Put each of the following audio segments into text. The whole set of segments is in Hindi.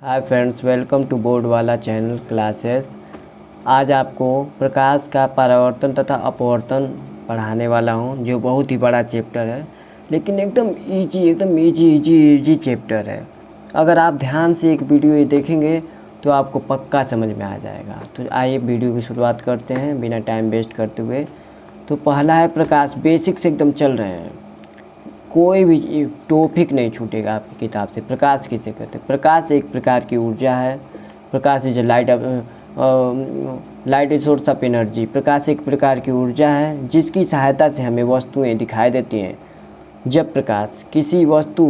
Hi friends, welcome to board वाला चैनल क्लासेस। आज आपको प्रकाश का परावर्तन तथा अपवर्तन पढ़ाने वाला हूं, जो बहुत ही बड़ा चैप्टर है, लेकिन एकदम इजी चैप्टर है। अगर आप ध्यान से एक वीडियो ये देखेंगे तो आपको पक्का समझ में आ जाएगा। तो आइए वीडियो की शुरुआत करते हैं बिना टाइम वेस्ट करते हुए। तो पहला है प्रकाश। बेसिक से एकदम चल रहे हैं, कोई भी टॉपिक नहीं छूटेगा आपकी किताब से। प्रकाश किसे कहते हैं? प्रकाश एक प्रकार की ऊर्जा है। प्रकाश is light a source of energy. प्रकाश एक प्रकार की ऊर्जा है जिसकी सहायता से हमें वस्तुएं दिखाई देती हैं। जब प्रकाश किसी वस्तु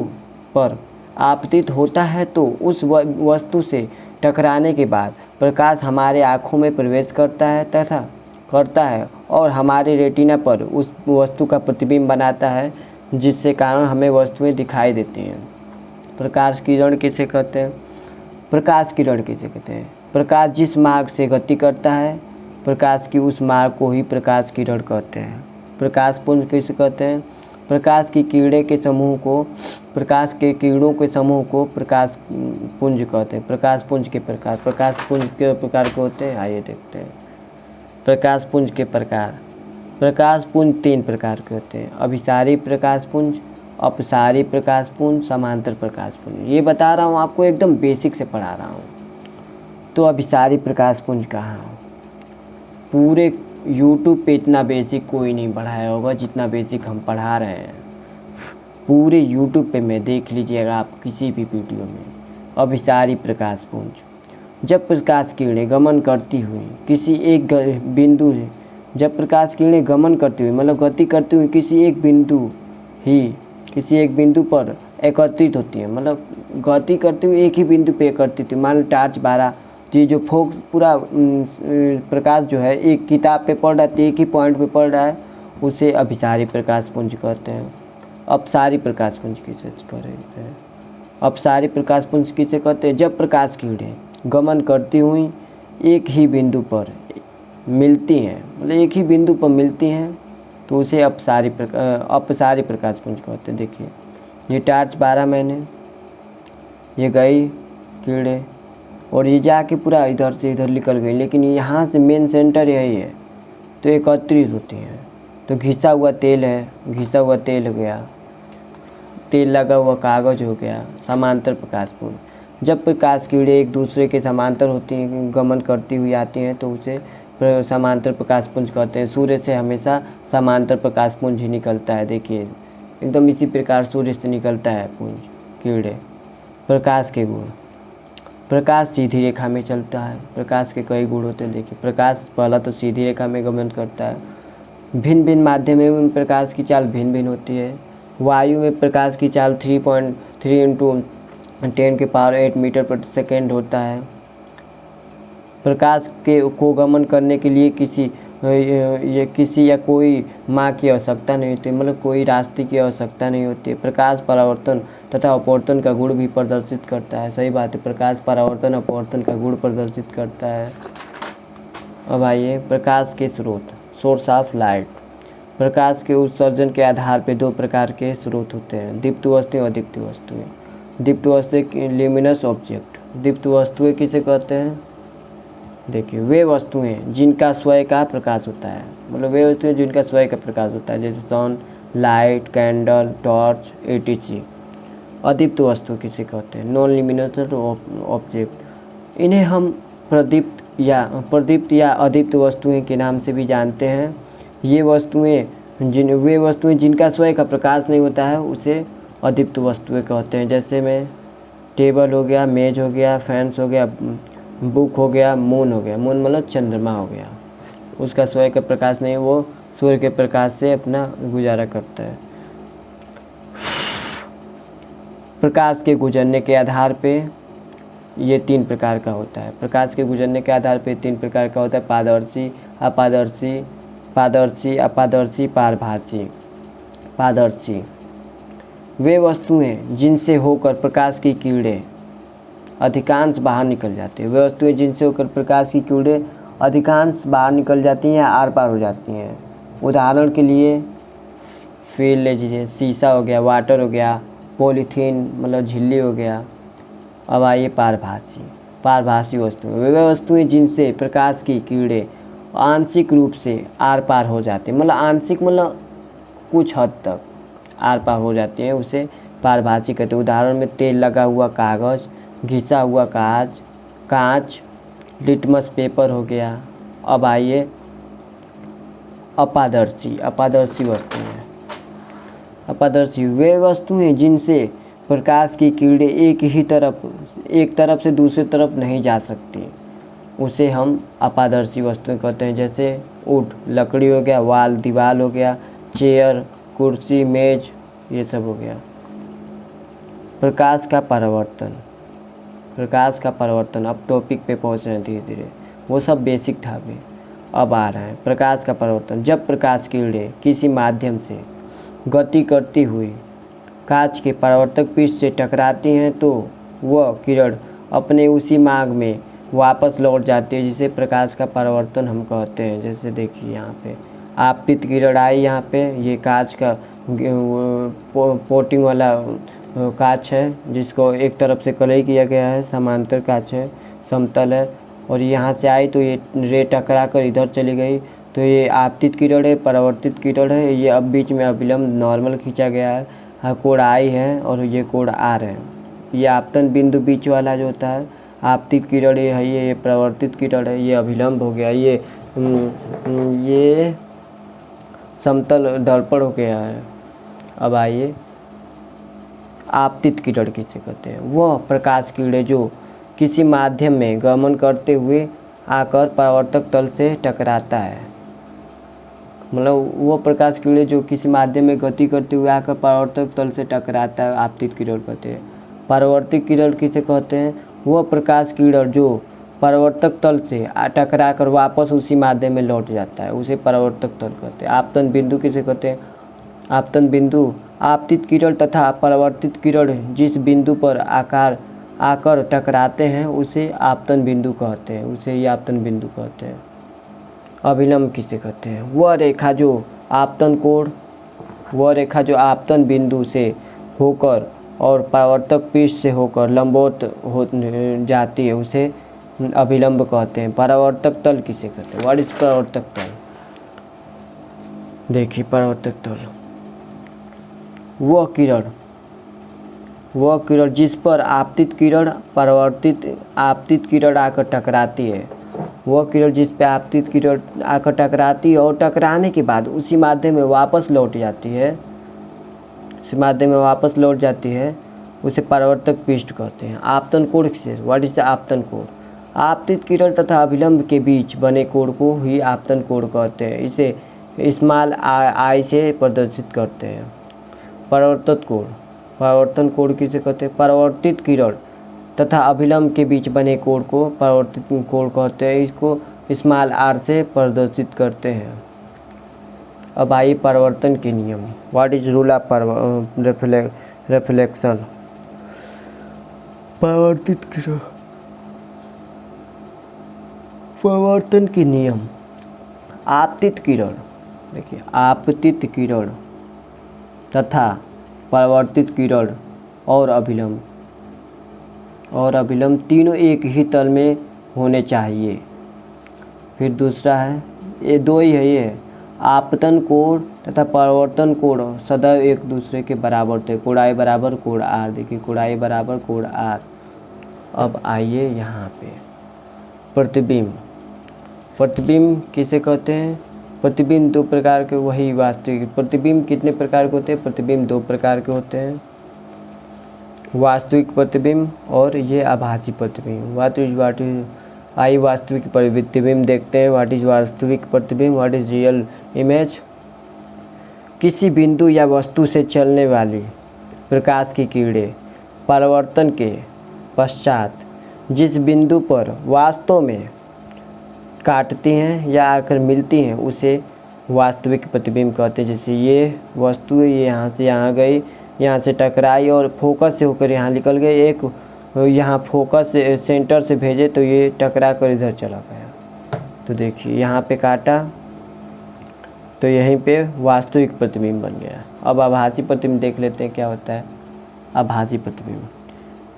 पर आपतित होता है तो उस वस्तु से टकराने के बाद प्रकाश हमारे आँखों में प्रवेश करता है और हमारे रेटिना पर उस वस्तु का प्रतिबिंब बनाता है, जिससे कारण हमें वस्तुएं दिखाई देती हैं। प्रकाश किरण किसे कहते हैं? प्रकाश किरण किसे कहते हैं? प्रकाश जिस मार्ग से गति करता है, प्रकाश की उस मार्ग को ही प्रकाश किरण कहते हैं। प्रकाश पुंज किसे कहते हैं? प्रकाश की किरणों के समूह को प्रकाश पुंज कहते हैं। प्रकाश पुंज के प्रकार के होते हैं, आइए देखते हैं। प्रकाश पुंज के प्रकार। प्रकाश पुंज 3 प्रकार के होते हैं: अभिसारी प्रकाश पुंज, अपसारी प्रकाश पुंज, समांतर प्रकाश पुंज। ये बता रहा हूँ आपको, एकदम बेसिक से पढ़ा रहा हूँ। तो अभिसारी प्रकाश पुंज कहाँ? पूरे यूट्यूब पे इतना बेसिक कोई नहीं पढ़ाया होगा जितना बेसिक हम पढ़ा रहे हैं। पूरे यूट्यूब पे में देख लीजिएगा आप किसी भी वीडियो में। अभिसारी प्रकाश पुंज। जब प्रकाश किरणें गमन करती हुई किसी एक बिंदु जब प्रकाश किरणें गमन करती हुई मतलब गति करती हुई किसी एक बिंदु पर एकत्रित होती है, मतलब गति करती हुई एक ही बिंदु पे एकत्रित हुई। मान लो टार्च 12, तो ये जो फोकस पूरा प्रकाश जो है एक किताब पे पड़ रहा है, एक ही पॉइंट पे पड़ रहा है, उसे अभिसारी प्रकाश पुंज कहते हैं। अपसारी प्रकाश पुंज किसे कहते हैं? अपसारी प्रकाश पुंज किसे कहते हैं? जब प्रकाश किरणें गमन करती हुई एक ही बिंदु पर मिलती हैं, मतलब एक ही बिंदु पर मिलती हैं, तो उसे अपसारी प्रकाश पुंज कहते हैं। देखिए, ये टार्च 12 मैंने, ये गई किरणें और ये जाके पूरा इधर से इधर निकल गई, लेकिन यहाँ से मेन सेंटर यही है, तो एकत्रित होती हैं। तो घिसा हुआ तेल हो गया, तेल लगा हुआ कागज़ हो गया, समांतर प्रकाश पुंज। जब प्रकाश किरणें एक दूसरे के समांतर होती हैं, गमन करती हुई आती हैं, तो उसे समांतर प्रकाश पुंज कहते हैं। सूर्य से हमेशा समांतर प्रकाश पुंज ही निकलता है। देखिए, एकदम इसी प्रकार सूर्य से निकलता है पुंज किरणें। प्रकाश के गुण। प्रकाश सीधी रेखा में चलता है। प्रकाश के कई गुण होते हैं। देखिए, प्रकाश पहला तो सीधी रेखा में गमन करता है। भिन्न भिन्न माध्यम में प्रकाश की चाल भिन्न भिन्न होती है। वायु में प्रकाश की चाल 3.3 × 10⁸ मीटर प्रति सेकेंड होता है। प्रकाश को गमन करने के लिए किसी या कोई मार्ग की आवश्यकता नहीं होती, मतलब कोई रास्ते की आवश्यकता नहीं होती है। प्रकाश परावर्तन तथा अपवर्तन का गुण भी प्रदर्शित करता है। सही बात है, प्रकाश परावर्तन अपवर्तन का गुण प्रदर्शित करता है। अब आइए, प्रकाश के स्रोत। Source of light. प्रकाश के उत्सर्जन के आधार पर 2 प्रकार के स्रोत होते हैं: दीप्त वस्तुएं और अदीप्त वस्तुएं। दीप्त वस्तुएं ल्यूमिनस ऑब्जेक्ट। दीप्त वस्तुएं किसे कहते हैं? देखिए, वे वस्तुएं जिनका स्वयं का प्रकाश होता है, मतलब वे वस्तुएं जिनका स्वयं का प्रकाश होता है, जैसे सन, लाइट, कैंडल, टॉर्च, etc। अदीप्त वस्तु किसे कहते हैं? Non luminous object. इन्हें हम प्रदीप्त या अदीप्त वस्तुएं के नाम से भी जानते हैं। वे वस्तुएं जिनका स्वयं का प्रकाश नहीं होता है, उसे अदीप्त वस्तुएं कहते हैं। जैसे में टेबल हो गया, मेज हो गया, फैंस हो गया, बुक हो गया, मून हो गया। मून मतलब चंद्रमा हो गया, उसका स्वयं का प्रकाश नहीं, वो सूर्य के प्रकाश से अपना गुजारा करता है। प्रकाश के गुजरने के आधार पे ये 3 प्रकार का होता है। प्रकाश के गुजरने के आधार पे 3 प्रकार का होता है: पारदर्शी, अपारदर्शी, पारभासी। पारदर्शी वे वस्तुएं जिनसे होकर प्रकाश की किरणें अधिकांश बाहर निकल जाती है। वे वस्तुएं जिनसे होकर प्रकाश की किरणें अधिकांश बाहर निकल जाती हैं या आर पार हो जाती हैं। उदाहरण के लिए फील ले लीजिए, शीशा हो गया, वाटर हो गया, पॉलीथीन मतलब झिल्ली हो गया, अब आइए पारभासी। पारभासी वस्तुएं वे वस्तुएं जिनसे प्रकाश की किरणें आंशिक रूप से आर पार हो जाती हैं, मतलब आंशिक मतलब कुछ हद तक आर पार हो जाती हैं, उसे पारभासी कहते हैं। उदाहरण में तेल लगा हुआ कागज़, घिसा हुआ कांच, लिटमस पेपर हो गया। अब आइए अपारदर्शी। अपारदर्शी वस्तुएं, अपारदर्शी वे वस्तुएं जिनसे प्रकाश की किरणें एक तरफ से दूसरी तरफ नहीं जा सकती, उसे हम अपारदर्शी वस्तुएं कहते हैं। जैसे वुड लकड़ी हो गया, वाल दीवार हो गया, चेयर कुर्सी मेज, ये सब हो गया। प्रकाश का परावर्तन। प्रकाश का परावर्तन, अब टॉपिक पे पहुँच रहे हैं धीरे धीरे, वो सब बेसिक था अभी, अब आ रहा है प्रकाश का परावर्तन। जब प्रकाश किरणें किसी माध्यम से गति करती हुई कांच के परावर्तक पृष्ठ से टकराती हैं तो वह किरण अपने उसी मार्ग में वापस लौट जाती है, जिसे प्रकाश का परावर्तन हम कहते हैं। जैसे देखिए यहाँ पे आपतित किरण आई, यहाँ पे ये कांच का पोटिंग वाला कांच है, जिसको एक तरफ से कलई किया गया है, समांतर कांच है, समतल है, और यहाँ से आई तो ये रे टकरा कर इधर चली गई, तो ये आपतित किरण है, परावर्तित किरण है। ये अब बीच में अभिलंब नॉर्मल खींचा गया है, कोण आई है और ये कोण आर है। ये आपतन बिंदु बीच वाला जो होता है आपतित किरण है, ये परावर्तित किरण है, ये अभिलंब हो गया, ये समतल दर्पण हो गया है। अब आइए आपतित किरण किसे कहते हैं? वह प्रकाश किरणें जो किसी माध्यम में गमन करते हुए आकर परावर्तक तल से टकराता है, मतलब वो प्रकाश किरणें जो किसी माध्यम में गति करते हुए आकर परावर्तक तल से टकराता है, आपतित किरण कहते हैं। परावर्तित किरण किसे कहते हैं? वह प्रकाश किरण जो परावर्तक तल से टकरा कर वापस उसी माध्यम में लौट जाता है, उसे परावर्तक तल कहते हैं। आपतन बिंदु किसे कहते हैं? आपतन बिंदु आपतित किरण तथा परावर्तित किरण जिस बिंदु पर आकर टकराते हैं उसे आपतन बिंदु कहते हैं, उसे ही आपतन बिंदु कहते हैं। अभिलंब किसे कहते हैं? वह रेखा जो आपतन बिंदु से होकर और परावर्तक पृष्ठ से होकर लंबवत हो जाती है, उसे अभिलंब कहते हैं। परावर्तक तल किसे कहते हैं? व्हाट इज परावर्तक तल? देखिए परावर्तक तल वह किरण जिस पर आपतित किरण आकर टकराती है, वह किरण जिस पे आपतित किरण आकर टकराती है और टकराने के बाद उसी माध्यम में वापस लौट जाती है, उसे परावर्तक पृष्ठ कहते हैं। आपतन कोण किसे? व्हाट इज आपतन कोण? आपतित किरण तथा अभिलंब के बीच बने कोण को ही आपतन कोण कहते हैं। इसे स्मॉल आई से प्रदर्शित करते हैं। परावर्तन कोण किसे कहते हैं? परावर्तित किरण तथा अभिलंब के बीच बने कोण को परावर्तित कोण कहते हैं। इसको स्मॉल आर से प्रदर्शित करते हैं। अब आइए परावर्तन के नियम। What is rule of reflection? परावर्तन के नियम। आपतित किरण, देखिए आपतित किरण तथा परावर्तित किरण और अभिलंब तीनों एक ही तल में होने चाहिए। फिर दूसरा है, ये दो ही है, ये आपतन कोण तथा परावर्तन कोण सदैव एक दूसरे के बराबर थे। कोण आई बराबर कोण आर, देखिए कोण आई बराबर कोण आर। अब आइए यहाँ पे प्रतिबिंब किसे कहते हैं? प्रतिबिंब दो प्रकार के, वही वास्तविक। प्रतिबिंब कितने प्रकार के होते हैं? प्रतिबिंब दो प्रकार के होते हैं, वास्तविक प्रतिबिंब और ये आभासी प्रतिबिंब। आइए वास्तविक प्रतिबिंब देखते हैं। व्हाट इज वास्तविक प्रतिबिंब? What is real image? किसी बिंदु या वस्तु से चलने वाली प्रकाश की किरणें परावर्तन के पश्चात जिस बिंदु पर वास्तव में काटती हैं या आकर मिलती हैं, उसे वास्तविक प्रतिबिंब कहते हैं। जैसे ये वस्तु है, ये यहाँ से यहाँ गई, यहाँ से टकराई और फोकस से होकर यहाँ निकल गई, एक यहाँ फोकस से सेंटर से भेजे तो ये टकरा कर इधर चला गया। तो देखिए यहाँ पे काटा तो यहीं पे वास्तविक प्रतिबिंब बन गया। अब आभासी प्रतिबिंब देख लेते हैं क्या होता है। आभासी प्रतिबिंब,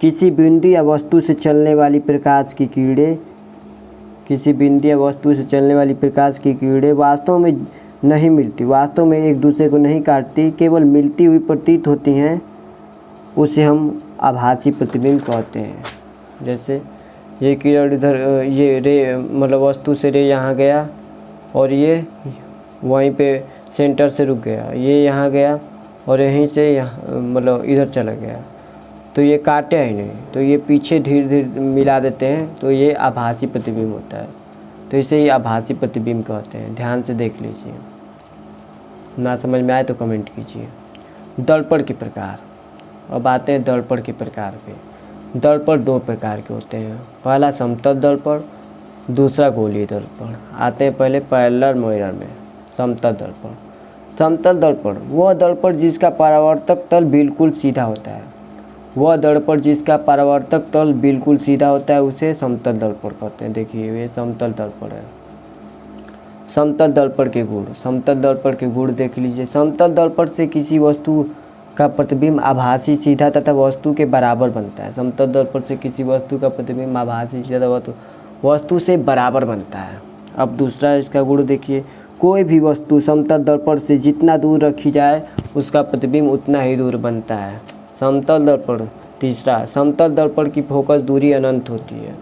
किसी बिंदु या वस्तु से चलने वाली प्रकाश की किरणें, किसी बिंदु या वस्तु से चलने वाली प्रकाश की किरणें वास्तव में नहीं मिलती, वास्तव में एक दूसरे को नहीं काटती, केवल मिलती हुई प्रतीत होती हैं, उसे हम आभासी प्रतिबिंब कहते हैं। जैसे ये किरण इधर, ये रे मतलब वस्तु से रे यहाँ गया और ये वहीं पे सेंटर से रुक गया, ये यहाँ गया और यहीं से यहाँ मतलब इधर चला गया, तो ये काटे ही नहीं, तो ये पीछे धीरे धीरे मिला देते हैं, तो ये आभासी प्रतिबिंब होता है। तो इसे ही आभासी प्रतिबिंब कहते हैं। ध्यान से देख लीजिए, ना समझ में आए तो कमेंट कीजिए। दर्पण के प्रकार। अब आते हैं दर्पण के प्रकार पे। दर्पण दो प्रकार के होते हैं, पहला समतल दर्पण, दूसरा गोलीय दर्पण। आते हैं पहले पैरेलल मिरर में। समतल दर्पण। समतल दर्पण वह दर्पण जिसका परावर्तक तल बिल्कुल सीधा होता है, वह दर्पण जिसका परावर्तक तल बिल्कुल सीधा होता है उसे समतल दर्पण कहते हैं। देखिए ये समतल दर्पण है। समतल दर्पण के गुण। समतल दर्पण के गुण देख लीजिए। समतल दर्पण से किसी वस्तु का प्रतिबिंब आभासी, सीधा तथा वस्तु के बराबर बनता है। समतल दर्पण से किसी वस्तु का प्रतिबिंब आभासी, सीधा वस्तु से बराबर बनता है। अब दूसरा इसका गुण देखिए, कोई भी वस्तु समतल दर्पण से जितना दूर रखी जाए उसका प्रतिबिंब उतना ही दूर बनता है। समतल दर्पण। तीसरा, समतल दर्पण की फोकस दूरी अनंत होती है।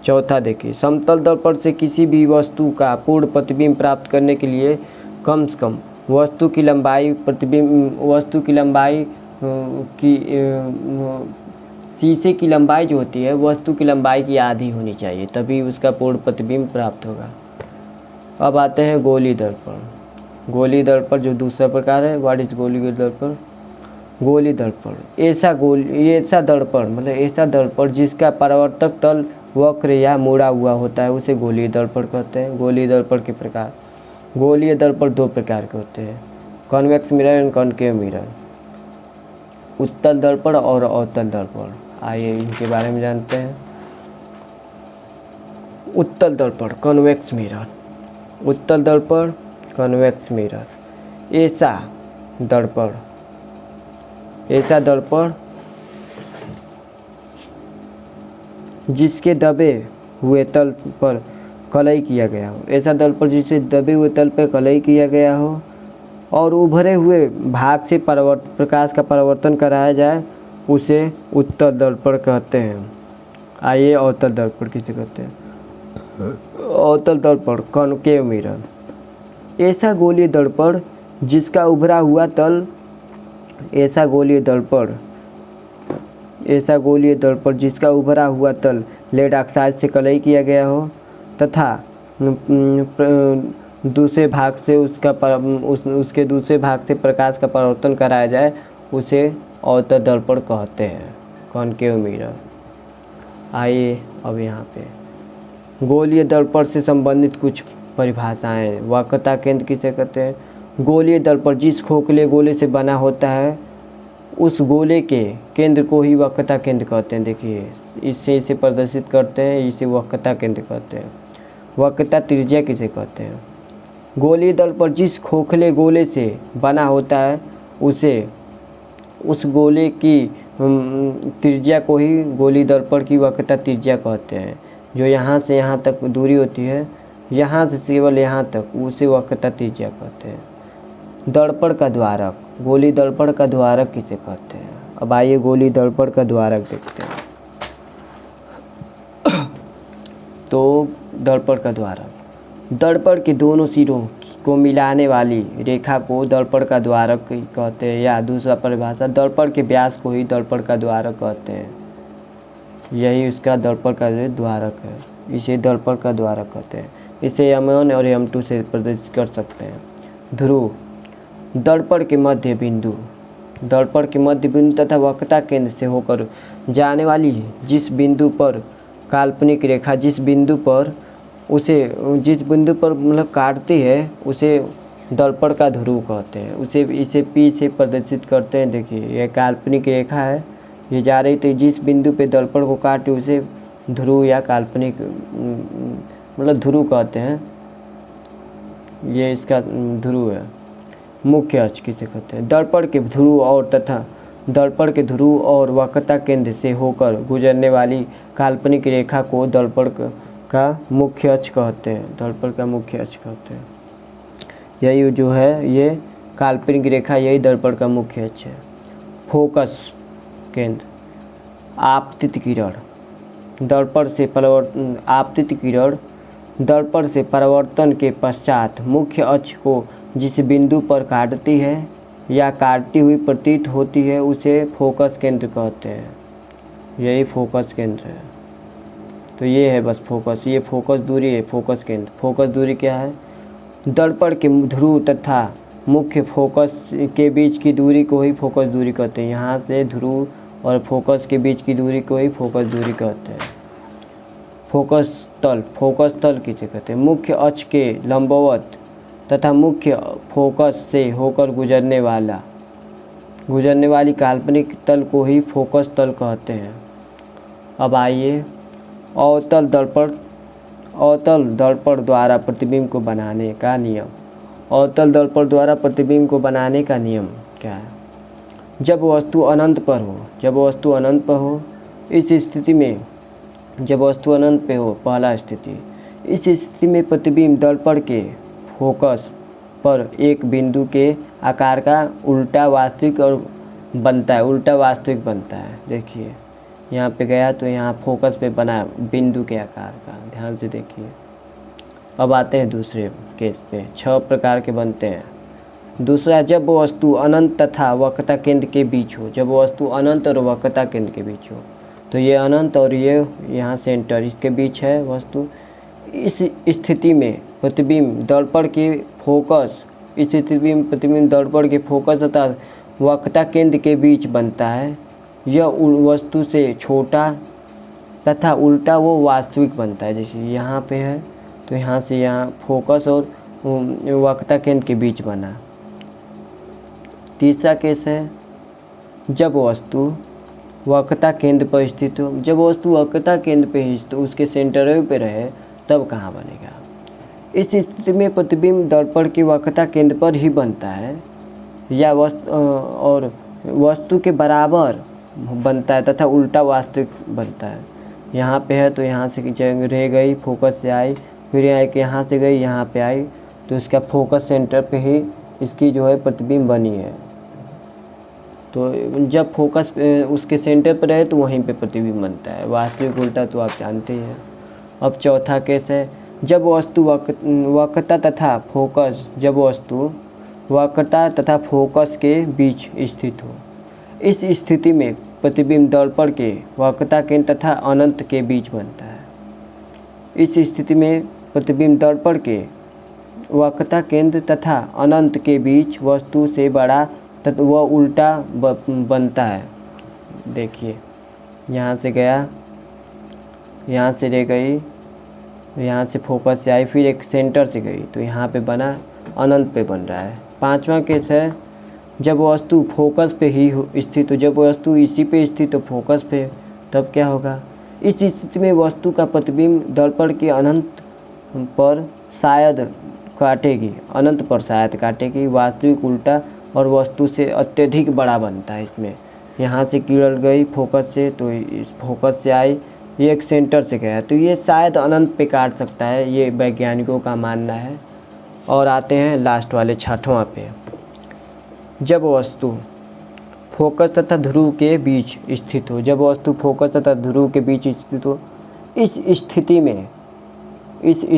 चौथा देखिए, समतल दर्पण से किसी भी वस्तु का पूर्ण प्रतिबिंब प्राप्त करने के लिए कम से कम वस्तु की लंबाई की शीशे की लंबाई जो होती है वस्तु की लंबाई की आधी होनी चाहिए, तभी उसका पूर्ण प्रतिबिंब प्राप्त होगा। अब आते हैं गोलीय दर्पण। गोलीय दर्पण जो दूसरा प्रकार है। व्हाट इज गोलीय दर्पण? गोलीय दर्पण ऐसा दर्पण जिसका परावर्तक तल वक्र या मुड़ा हुआ होता है उसे गोलीय दर्पण कहते हैं। गोलीय दर्पण के प्रकार। गोलीय दर्पण दो प्रकार के होते हैं, convex mirror and concave mirror. उत्तल दर्पण और अवतल दर्पण। आइए इनके बारे में जानते हैं। उत्तल दर्पण, कॉन्वेक्स मिरर। उत्तल दर्पण, कॉन्वेक्स मिरर। ऐसा दर्पण जिसके दबे हुए तल पर कलई किया गया हो। ऐसा दर्पण जिसे दबे हुए तल पर कलई किया गया हो और उभरे हुए भाग से प्रकाश का परावर्तन कराया जाए उसे उत्तल दर्पण कहते हैं। आइए अवतल दर्पण किसे कहते हैं? अवतल दर्पण, कॉनकेव मिरर। ऐसा गोलीय दर्पण जिसका उभरा हुआ तल ऐसा गोलीय दर्पण जिसका उभरा हुआ तल लेड ऑक्साइड से कलई किया गया हो तथा दूसरे भाग से उसके दूसरे भाग से प्रकाश का परावर्तन कराया जाए उसे अवतल दर्पण कहते हैं, कॉनकेव मिरर। आइए अब यहाँ पे गोलीय दर्पण से संबंधित कुछ परिभाषाएं। वक्रता केंद्र किसे कहते हैं? गोलीय दर्पण जिस खोखले गोले से बना होता है उस गोले के केंद्र को ही वक्रता केंद्र कहते हैं। देखिए इसे प्रदर्शित करते हैं, इसे वक्रता केंद्र कहते हैं। वक्रता त्रिज्या किसे कहते हैं? गोलीय दर्पण जिस खोखले गोले से बना होता है उस गोले की त्रिज्या को ही गोलीय दर्पण की वक्रता त्रिज्या कहते हैं। जो यहाँ से यहाँ तक दूरी होती है, यहाँ से केवल यहाँ तक, उसे वक्रता त्रिज्या कहते हैं। दर्पण का द्वारक। गोलीय दर्पण का द्वारक किसे कहते हैं? अब आइए गोलीय दर्पण का द्वारक देखते हैं। तो दर्पण का द्वारक, दर्पण के दोनों सिरों को मिलाने वाली रेखा को दर्पण का द्वारक कहते हैं, या दूसरा परिभाषा दर्पण के व्यास को ही दर्पण का द्वारक कहते हैं। यही उसका दर्पण का द्वारक है, इसे दर्पण का द्वारक कहते हैं। इसे M1 और M2 से प्रदर्शित कर सकते हैं। ध्रुव। दर्पण के मध्य बिंदु तथा वक्रता केंद्र से होकर जाने वाली जिस बिंदु पर काल्पनिक रेखा जिस बिंदु पर मतलब काटती है उसे दर्पण का ध्रुव कहते हैं। इसे P से प्रदर्शित करते हैं। देखिए यह काल्पनिक रेखा है, ये जा रही तो जिस बिंदु पे दर्पण को काटे उसे ध्रुव या काल्पनिक मतलब ध्रुव कहते हैं। ये इसका ध्रुव है। मुख्य अक्ष किसे कहते हैं? दर्पण के ध्रुव और तथा दर्पण के ध्रुव और वक्रता केंद्र से होकर गुजरने वाली काल्पनिक रेखा को दर्पण का मुख्य अक्ष कहते हैं। दर्पण का मुख्य अक्ष कहते हैं। यही जो है ये काल्पनिक रेखा, यही दर्पण का मुख्य अक्ष है। फोकस केंद्र, आपतित किरण दर्पण से परावर्तन, आपतित किरण दर्पण से परावर्तन के पश्चात मुख्य अक्ष को जिस बिंदु पर काटती है या काटती हुई प्रतीत होती है उसे फोकस केंद्र कहते हैं। यही फोकस केंद्र है। तो ये है बस फोकस, ये फोकस दूरी है। फोकस केंद्र, फोकस दूरी क्या है? दर्पण के ध्रुव तथा मुख्य फोकस के बीच की दूरी को ही फोकस दूरी कहते हैं। यहाँ से ध्रुव और फोकस के बीच की दूरी को ही फोकस दूरी कहते हैं। फोकस तल, फोकस तल किसे कहते हैं? मुख्य अक्ष के लंबवत तथा मुख्य फोकस से होकर गुजरने वाली काल्पनिक तल को ही फोकस तल कहते हैं। अब आइए अवतल दर्पण द्वारा प्रतिबिंब को बनाने का नियम। अवतल दर्पण द्वारा प्रतिबिंब को बनाने का नियम क्या है? जब वस्तु अनंत पर हो, इस स्थिति में, जब वस्तु अनंत पे हो, पहला स्थिति, इस स्थिति में प्रतिबिंब दर्पण के फोकस पर एक बिंदु के आकार का उल्टा वास्तविक बनता है। देखिए यहाँ पे गया तो यहाँ फोकस पे बना बिंदु के आकार का, ध्यान से देखिए। अब आते हैं दूसरे केस पे। 6 प्रकार के बनते हैं। दूसरा, जब वस्तु अनंत तथा वक्रता केंद्र के बीच हो। जब वस्तु अनंत और वक्रता केंद्र के बीच हो, तो ये अनंत और ये यहाँ सेंटर, इसके बीच है वस्तु। इस स्थिति में प्रतिबिंब दर्पण के फोकस तथा वक्रता केंद्र के बीच बनता है। यह वस्तु से छोटा तथा उल्टा वो वास्तविक बनता है। जैसे यहाँ पे है तो यहाँ से यहाँ फोकस और वक्रता केंद्र के बीच बना। तीसरा केस है, जब वस्तु वक्रता केंद्र पर स्थित हो। जब वस्तु वक्रता केंद्र पे स्थित, उसके सेंटर पे रहे, तब कहाँ बनेगा? इस स्थिति में प्रतिबिंब दर्पण की वक्रता केंद्र पर ही बनता है या वस्तु के बराबर बनता है तथा उल्टा वास्तविक बनता है। यहाँ पे है तो यहाँ से रह गई, फोकस से आई, फिर यहाँ से गई, यहाँ पे आई, तो इसका फोकस सेंटर पे ही इसकी जो है प्रतिबिंब बनी है। तो जब फोकस उसके सेंटर पर रहे तो वहीं पे प्रतिबिंब बनता है। वास्तविक उल्टा तो आप जानते ही हैं। अब चौथा केस है, जब वस्तु वक्रता तथा फोकस के बीच स्थित हो। इस स्थिति में प्रतिबिंब दर्पण के वक्रता केंद्र तथा अनंत के बीच बनता है। इस स्थिति में प्रतिबिंब दर्पण के वक्रता केंद्र तथा अनंत के बीच वस्तु से बड़ा तथा वह उल्टा बनता है। देखिए यहाँ से गया, यहाँ से रह गई, यहाँ से फोकस से आई, फिर एक सेंटर से गई तो यहाँ पे बना, अनंत पे बन रहा है। पांचवा केस है, जब वस्तु फोकस पे ही स्थित हो। जब वस्तु इसी पे स्थित हो, फोकस पे, तब क्या होगा? इस स्थिति में वस्तु का प्रतिबिंब दर्पण के अनंत पर शायद काटेगी, वास्तविक उल्टा और वस्तु से अत्यधिक बड़ा बनता है। इसमें यहाँ से किरण गई फोकस से, तो इस फोकस से आई, ये एक सेंटर से गया, तो ये शायद अनंत पे काट सकता है, ये वैज्ञानिकों का मानना है। और आते हैं लास्ट वाले 6वां पे। जब वस्तु फोकस तथा ध्रुव के बीच स्थित हो। जब वस्तु फोकस तथा ध्रुव के बीच स्थित हो, इस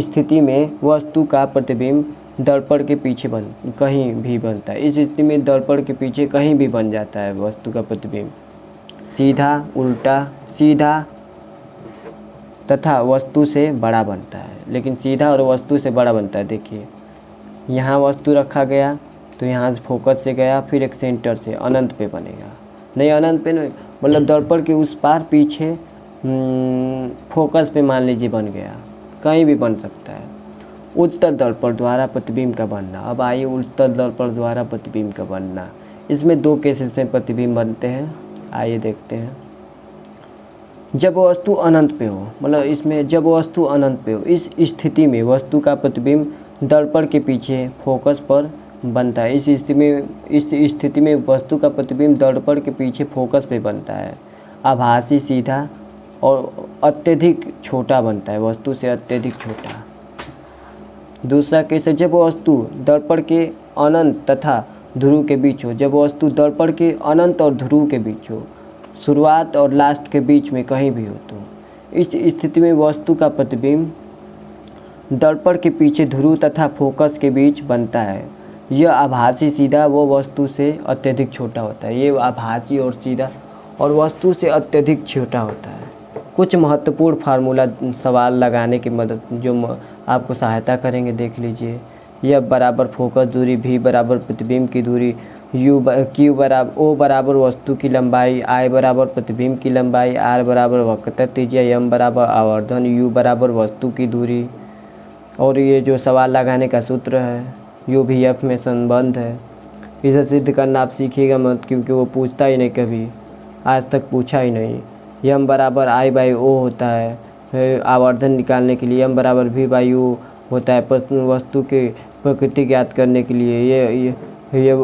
स्थिति में वस्तु का प्रतिबिंब दर्पण के पीछे कहीं भी बनता है। इस स्थिति में दर्पण के पीछे कहीं भी बन जाता है वस्तु का प्रतिबिंब, सीधा, उल्टा, सीधा तथा वस्तु से बड़ा बनता है। लेकिन सीधा और वस्तु से बड़ा बनता है। देखिए यहाँ वस्तु रखा गया तो यहाँ से फोकस से गया, फिर एक सेंटर से अनंत पे बनेगा। नहीं, अनंत पे नहीं, मतलब दर्पण के उस पार पीछे फोकस पे मान लीजिए बन गया, कहीं भी बन सकता है। उत्तल दर्पण द्वारा प्रतिबिंब का बनना। अब आइए उत्तल दर्पण द्वारा प्रतिबिंब का बनना। इसमें 2 केसेस में प्रतिबिंब बनते हैं, आइए देखते हैं। जब वस्तु अनंत पे हो, मतलब इसमें जब वस्तु अनंत पे हो, इस स्थिति में वस्तु का प्रतिबिंब दर्पण के पीछे फोकस पर बनता है। इस स्थिति में वस्तु का प्रतिबिंब दर्पण के पीछे फोकस पे बनता है। आभासी सीधा और अत्यधिक छोटा बनता है, वस्तु से अत्यधिक छोटा। दूसरा केस है जब वस्तु दर्पण के अनंत तथा ध्रुव के बीच हो। जब वस्तु दर्पण के अनंत और ध्रुव के बीच हो, शुरुआत और लास्ट के बीच में कहीं भी हो, तो इस स्थिति में वस्तु का प्रतिबिंब दर्पण के पीछे ध्रुव तथा फोकस के बीच बनता है। यह आभासी सीधा वो वस्तु से अत्यधिक छोटा होता है। ये आभासी और सीधा और वस्तु से अत्यधिक छोटा होता है। कुछ महत्वपूर्ण फार्मूला सवाल लगाने की मदद जो आपको सहायता करेंगे, देख लीजिए। यह बराबर फोकस दूरी, भी बराबर प्रतिबिंब की दूरी, क्यू बराबर ओ बराबर वस्तु की लंबाई, आई बराबर प्रतिबिंब की लंबाई, आर बराबर वक्रता त्रिज्या, एम बराबर आवर्धन, यू बराबर वस्तु की दूरी। और ये जो सवाल लगाने का सूत्र है, यू भी एफ में संबंध है। इसे सिद्ध करना आप सीखिएगा मत, क्योंकि वो पूछता ही नहीं, कभी आज तक पूछा ही नहीं। एम बराबर आई बाई ओ होता है आवर्धन निकालने के लिए, एम बराबर भी बाई यू होता है वस्तु के प्रकृति ज्ञात करने के लिए, ये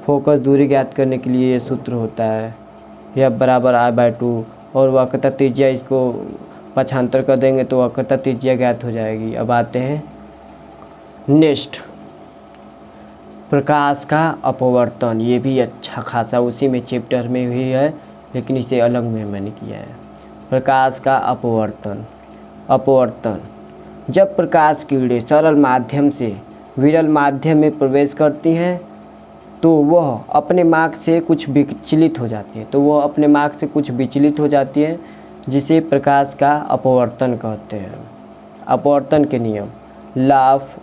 फोकस दूरी ज्ञात करने के लिए ये सूत्र होता है। एफ बराबर आई बाई 2 और वक्रता त्रिज्या, इसको पक्षांतर कर देंगे तो वक्रता त्रिज्या ज्ञात हो जाएगी। अब आते हैं नेक्स्ट, प्रकाश का अपवर्तन। ये भी अच्छा खासा उसी में चैप्टर में भी है, लेकिन इसे अलग में मैंने किया है। प्रकाश का अपवर्तन। अपवर्तन जब प्रकाश किरणें सरल माध्यम से विरल माध्यम में प्रवेश करती हैं तो वह अपने मार्ग से कुछ विचलित हो जाती है, जिसे प्रकाश का अपवर्तन कहते हैं। अपवर्तन के नियम, लॉ ऑफ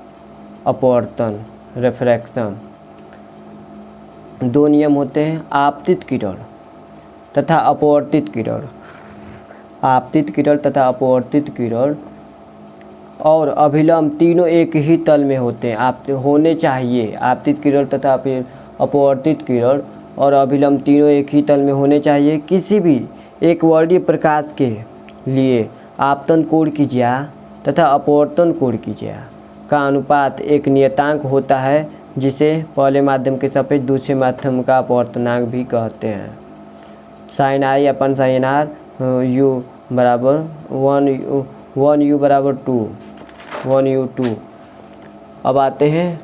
अपवर्तन, रिफ्रैक्शन। दो नियम होते हैं, आपतित किरण तथा अपवर्तित किरण। आपतित किरण तथा अपवर्तित किरण और अभिलंब तीनों एक ही तल में होते हैं, होने चाहिए। आपतित किरण तथा अपवर्तित किरण और अभिलंब तीनों एक ही तल में होने चाहिए। किसी भी एक वर्णीय प्रकाश के लिए आपतन कोण की ज्या तथा अपवर्तन कोण की ज्या का अनुपात एक नियतांक होता है, जिसे पहले माध्यम के सापेक्ष दूसरे माध्यम का अपवर्तनांक भी कहते हैं। Sine i upon sine r यू बराबर 1 बराबर 2 1u2। अब आते हैं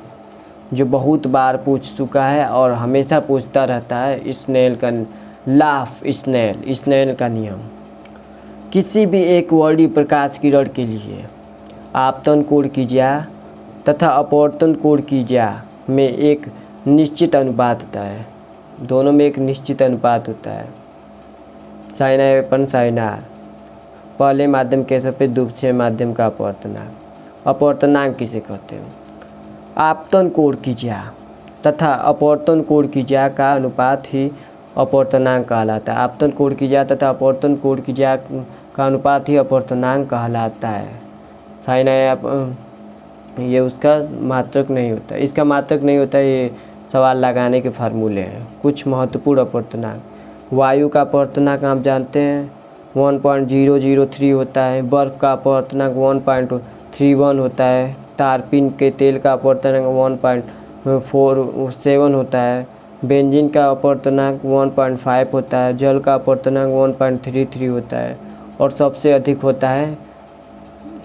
जो बहुत बार पूछ चुका है और हमेशा पूछता रहता है, स्नेल का लॉ ऑफ स्नेल का नियम। किसी भी एक वर्णीय प्रकाश किरण के लिए आपतन कोण की ज्या तथा अपवर्तन कोण की ज्या में एक निश्चित अनुपात होता है, दोनों में एक निश्चित अनुपात होता है। Sine i upon sine r, पहले माध्यम के सापेक्ष दूसरे माध्यम का अपवर्तनांक। अपवर्तनांक किसे कहते हैं? आपतन कोण की ज्या तथा अपवर्तन कोण की ज्या का अनुपात ही अपवर्तनांक कहलाता है। आपतन कोण की ज्या तथा अपवर्तन कोण की ज्या का अनुपात ही अपवर्तनांक कहलाता है। साइन आई ये उसका मात्रक नहीं होता, इसका मात्रक नहीं होता। ये सवाल लगाने के फार्मूले हैं। कुछ महत्वपूर्ण अपवर्तनांक, वायु का अपवर्तनांक आप जानते हैं 1.003 होता है। बर्फ का अपवर्तनांक 1.31 होता है। तारपीन के तेल का अपवर्तनांक 1.47 होता है। बेंजीन का अपवर्तनांक 1.5 होता है। जल का अपवर्तनांक 1.33 होता है। और सबसे अधिक होता है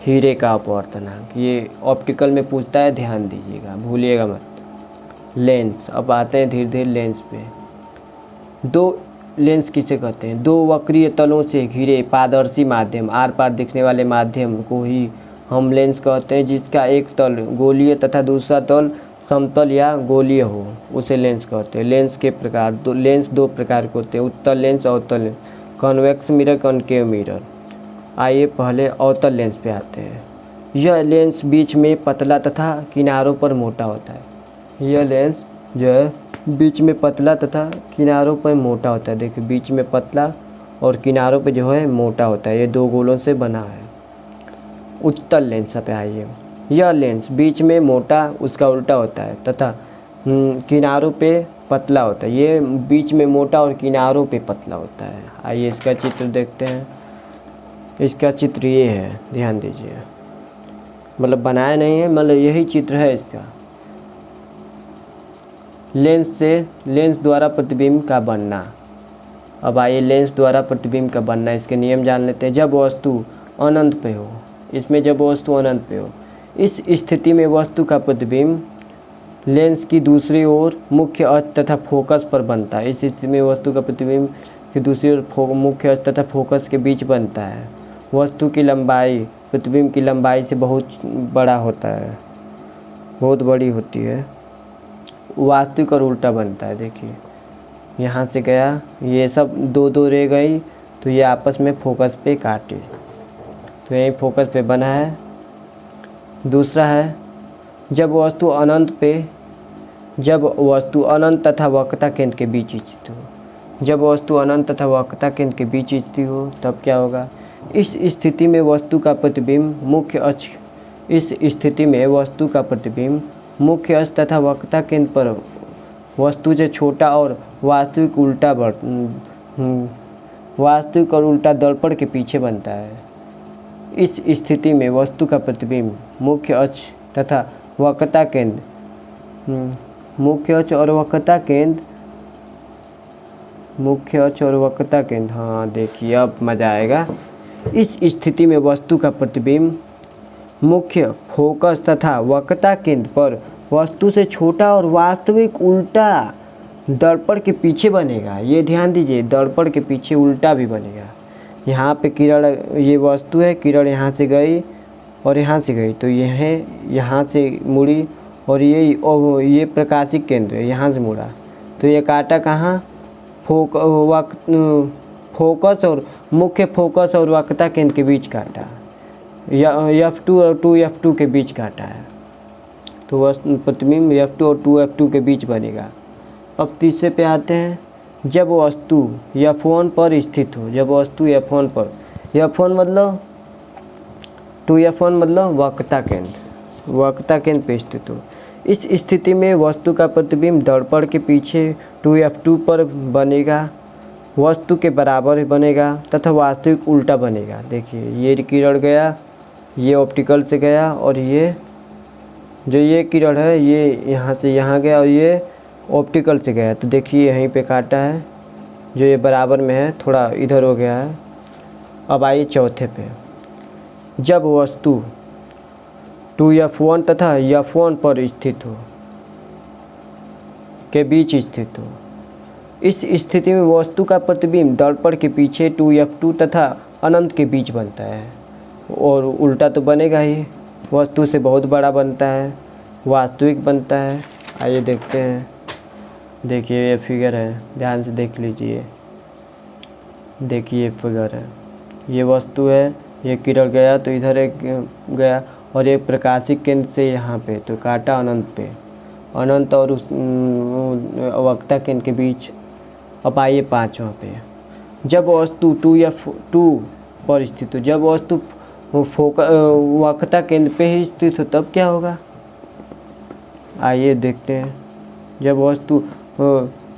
हीरे का अपवर्तनांक। ये ऑप्टिकल में पूछता है, ध्यान दीजिएगा, भूलिएगा मत। लेंस, अब आते हैं धीरे धीरे लेंस पे। दो लेंस किसे कहते हैं? दो वक्रीय तलों से घिरे पारदर्शी माध्यम, आर पार दिखने वाले माध्यम को ही हम लेंस कहते हैं। जिसका एक तल गोलीय तथा दूसरा तल समतल या गोलीय हो, उसे लेंस कहते हैं। लेंस के प्रकार, लेंस दो प्रकार के होते हैं, उत्तल लेंस और अवतल lens, convex mirror, concave mirror. आइए पहले अवतल लेंस पे आते हैं। यह लेंस बीच में पतला तथा किनारों पर मोटा होता है। यह लेंस जो है बीच में पतला तथा किनारों पर मोटा होता है। देखिए, बीच में पतला और किनारों पे जो है मोटा होता है। ये दो गोलों से बना है। उत्तल लेंस पे आइए। यह लेंस बीच में मोटा, उसका उल्टा होता है, तथा किनारों पे पतला होता है। ये बीच में मोटा और किनारों पे पतला होता है। आइए इसका चित्र देखते हैं। इसका चित्र ये है, ध्यान दीजिए, मतलब बनाया नहीं है, मतलब यही चित्र है इसका। लेंस द्वारा प्रतिबिंब का बनना। अब आइए लेंस द्वारा प्रतिबिंब का बनना, इसके नियम जान लेते हैं। जब वस्तु अनंत पे हो, इसमें जब वस्तु अनंत पे हो, इस स्थिति में वस्तु का प्रतिबिंब लेंस की दूसरी ओर मुख्य अक्ष तथा फोकस पर बनता है। इस स्थिति में वस्तु का प्रतिबिंब की दूसरी ओर मुख्य अक्ष तथा फोकस के बीच बनता है। वस्तु की लंबाई प्रतिबिंब की लंबाई से बहुत बड़ा होता है, बहुत बड़ी होती है। वास्तविक और उल्टा बनता है। देखिए यहाँ से गया, ये सब दो दो रह गई, तो ये आपस में फोकस पे काटे, तो यही फोकस पे बना है। दूसरा है जब वस्तु अनंत तथा वक्रता केंद्र के बीच स्थित हो। जब वस्तु अनंत तथा वक्रता केंद्र के बीच स्थित हो तब क्या होगा? इस स्थिति में वस्तु का प्रतिबिंब मुख्य अक्ष तथा वक्रता केंद्र पर वस्तु से छोटा और वास्तविक और उल्टा दर्पण के पीछे बनता है। इस स्थिति में वस्तु का प्रतिबिंब मुख्य अक्ष तथा वक्रता केंद्र हाँ देखिए अब मज़ा आएगा। इस स्थिति में वस्तु का प्रतिबिंब मुख्य फोकस तथा वक्रता केंद्र पर वस्तु से छोटा और वास्तविक उल्टा दर्पण के पीछे बनेगा। ये ध्यान दीजिए, दर्पण के पीछे उल्टा भी बनेगा। यहाँ पे किरण, ये वस्तु है, किरण यहाँ से गई और यहाँ से गई, तो यह यहाँ से मुड़ी और ये प्रकाशिक केंद्र है, यहाँ से मुड़ा, तो ये काटा कहाँ? फोकस और मुख्य फोकस और वक्रता केंद्र के बीच काटा, F2 और 2F2 के बीच काटा है, तो प्रतिबिंब F2 और 2F2 के बीच बनेगा। अब तीसरे पे आते हैं। जब वस्तु F1 पर स्थित हो, जब वस्तु F1 पर, F1 मतलब 2F1 मतलब वक्रता केंद्र पे स्थित हो। इस स्थिति में वस्तु का प्रतिबिंब दर्पण के पीछे 2F2 पर बनेगा, वस्तु के बराबर बनेगा तथा वास्तविक उल्टा बनेगा। देखिए ये किरण गया, ये ऑप्टिकल से गया, और ये किरण है ये यहाँ से यहाँ गया और ये ऑप्टिकल से गया, तो देखिए यहीं पे काटा है, जो ये बराबर में है, थोड़ा इधर हो गया है। अब आइए चौथे पे। जब वस्तु 2F1 तथा F1 पर स्थित हो, के बीच स्थित हो, इस स्थिति में वस्तु का प्रतिबिंब दर्पण के पीछे 2F2 तथा अनंत के बीच बनता है, और उल्टा तो बनेगा ही, वस्तु से बहुत बड़ा बनता है, वास्तविक बनता है। आइए देखते हैं। देखिए ये फिगर है, ध्यान से देख लीजिए। देखिए ये फिगर है, ये वस्तु है, ये किरण गया तो इधर एक गया, और एक प्रकाशिक केंद्र से यहाँ पे, तो काटा अनंत पे, अनंत और उस वक्रता केंद्र के बीच। अब आइए पाँचवां पे। जब वस्तु 2F2 पर स्थित हो, जब वस्तु वक्रता केंद्र पे ही स्थित हो तब क्या होगा? आइए देखते हैं। जब वस्तु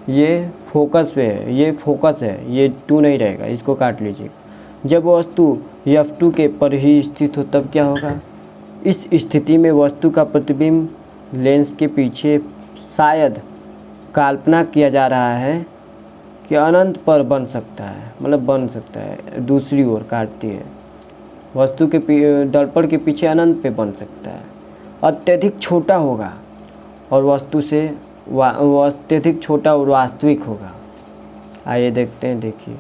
ये फोकस पे है, ये फोकस है, ये 2 नहीं रहेगा, इसको काट लीजिए। जब वस्तु F2 के पर ही स्थित हो तब क्या होगा? इस स्थिति में वस्तु का प्रतिबिंब लेंस के पीछे शायद कल्पना किया जा रहा है कि अनंत पर बन सकता है, मतलब बन सकता है, दूसरी ओर काटती है, वस्तु के दर्पण के पीछे अनंत पे बन सकता है, अत्यधिक छोटा होगा और वस्तु से अत्यधिक छोटा और वास्तविक होगा। आइए देखते हैं। देखिए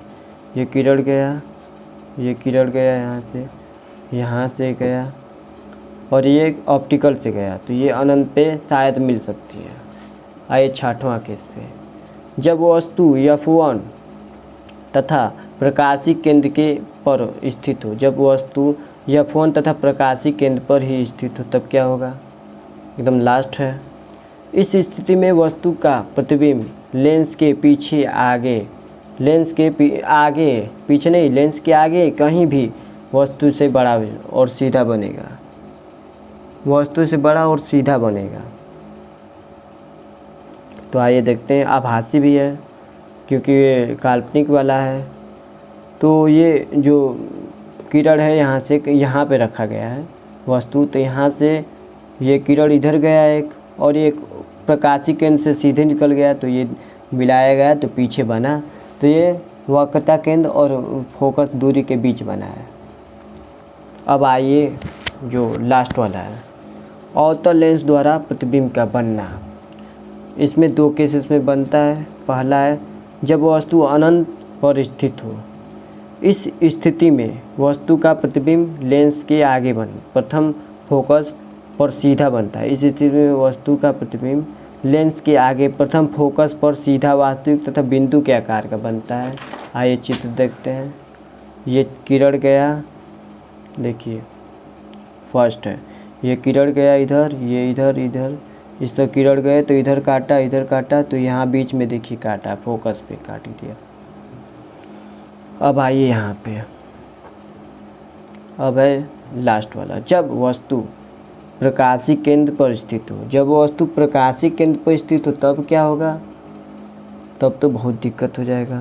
ये किरण गया, ये किरण गया यहाँ से गया, और ये ऑप्टिकल से गया, तो ये अनंत पे शायद मिल सकती है। आइए छठवां केस पे। जब वस्तु F1 तथा प्रकाशिक केंद्र के पर स्थित हो, जब वस्तु F1 तथा प्रकाशिक केंद्र पर ही स्थित हो तब क्या होगा? एकदम लास्ट है। इस स्थिति में वस्तु का प्रतिबिंब लेंस के पीछे आगे, लेंस के आगे कहीं भी वस्तु से बड़ा और सीधा बनेगा, वस्तु से बड़ा और सीधा बनेगा। तो आइए देखते हैं। आभासी भी है क्योंकि ये काल्पनिक वाला है, तो ये जो किरण है यहाँ से यहाँ पे रखा गया है वस्तु, तो यहाँ से ये किरण इधर गया एक, और एक प्रकाशीय केंद्र से सीधे निकल गया तो ये मिलाया गया तो पीछे बना, तो ये वक्रता केंद्र और फोकस दूरी के बीच बना है। अब आइए जो लास्ट वाला है, अवतल लेंस द्वारा प्रतिबिंब का बनना। इसमें 2 केसेस में बनता है। पहला है जब वस्तु अनंत पर स्थित हो, इस स्थिति में वस्तु का प्रतिबिंब लेंस के आगे प्रथम फोकस पर सीधा बनता है। इस स्थिति में वस्तु का प्रतिबिंब लेंस के आगे प्रथम फोकस पर सीधा वास्तविक तथा बिंदु के आकार का बनता है। आइए चित्र देखते हैं। ये किरण गया, देखिए फर्स्ट है, ये किरण गया इधर, ये इधर इस तरह किरण गए तो इधर काटा तो यहाँ बीच में देखिए काटा, फोकस पे काट दिया। अब आइए यहाँ पे, अब है लास्ट वाला, जब वस्तु प्रकाशीय केंद्र पर स्थित हो। जब वस्तु प्रकाशीय केंद्र पर स्थित हो तब क्या होगा, तब तो बहुत दिक्कत हो जाएगा।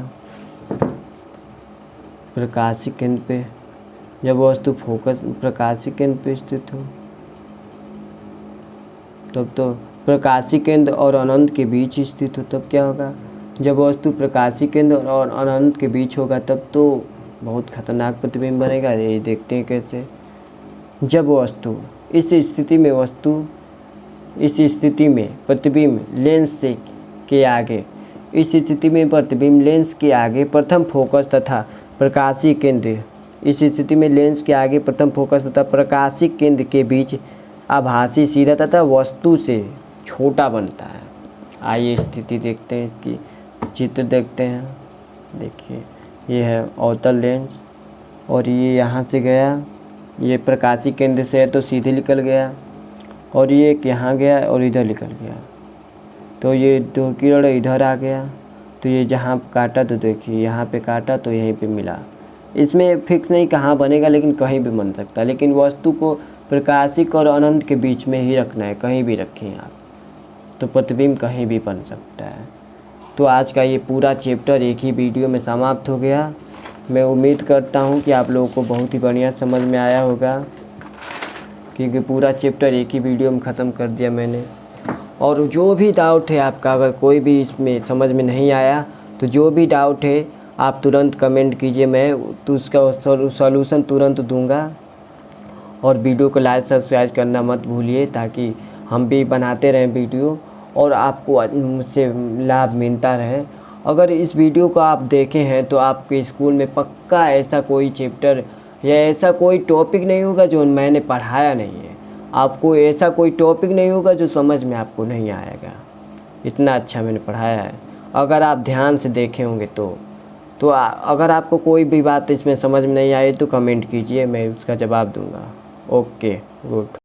प्रकाशीय केंद्र पे जब वस्तु फोकस प्रकाशीय केंद्र पे स्थित हो तब तो प्रकाशीय केंद्र और अनंत के बीच स्थित हो तब क्या होगा। जब वस्तु प्रकाशीय केंद्र और अनंत के बीच होगा तब तो बहुत खतरनाक प्रतिबिंब बनेगा। ये देखते हैं कैसे। जब वस्तु इस स्थिति में प्रतिबिंब लेंस के आगे, इस स्थिति में प्रतिबिंब लेंस के आगे प्रथम फोकस तथा प्रकाशीय केंद्र, इस स्थिति में लेंस के आगे प्रथम फोकस तथा प्रकाशीय केंद्र के बीच आभासी सीधा तथा वस्तु से छोटा बनता है। आइए स्थिति देखते हैं, इसकी चित्र देखते हैं। देखिए ये है अवतल लेंस और ये यहाँ से गया, ये प्रकाशीय केंद्र से है तो सीधे निकल गया, और ये एक यहाँ गया और इधर निकल गया, तो ये 2 किरण इधर आ गया, तो ये जहाँ काटा तो देखिए यहाँ पे काटा तो यहीं पे मिला। इसमें फिक्स नहीं कहाँ बनेगा, लेकिन कहीं भी बन सकता है। लेकिन वस्तु को प्रकाशिक और अनंत के बीच में ही रखना है, कहीं भी रखें आप तो प्रतिबिंब कहीं भी बन सकता है। तो आज का ये पूरा चैप्टर एक ही वीडियो में समाप्त हो गया। मैं उम्मीद करता हूँ कि आप लोगों को बहुत ही बढ़िया समझ में आया होगा, क्योंकि पूरा चैप्टर एक ही वीडियो में ख़त्म कर दिया मैंने। और जो भी डाउट है आपका, अगर कोई भी इसमें समझ में नहीं आया तो जो भी डाउट है आप तुरंत कमेंट कीजिए, मैं तो उसका सॉल्यूशन तुरंत दूंगा। और वीडियो को लाइक सब्सक्राइब करना मत भूलिए, ताकि हम भी बनाते रहें वीडियो और आपको मुझसे लाभ मिलता रहे। अगर इस वीडियो को आप देखे हैं तो आपके स्कूल में पक्का ऐसा कोई चैप्टर या ऐसा कोई टॉपिक नहीं होगा जो मैंने पढ़ाया नहीं है। आपको ऐसा कोई टॉपिक नहीं होगा जो समझ में आपको नहीं आएगा, इतना अच्छा मैंने पढ़ाया है। अगर आप ध्यान से देखे होंगे तो अगर आपको कोई भी बात इसमें समझ में नहीं आई तो कमेंट कीजिए, मैं उसका जवाब दूंगा। Okay, good.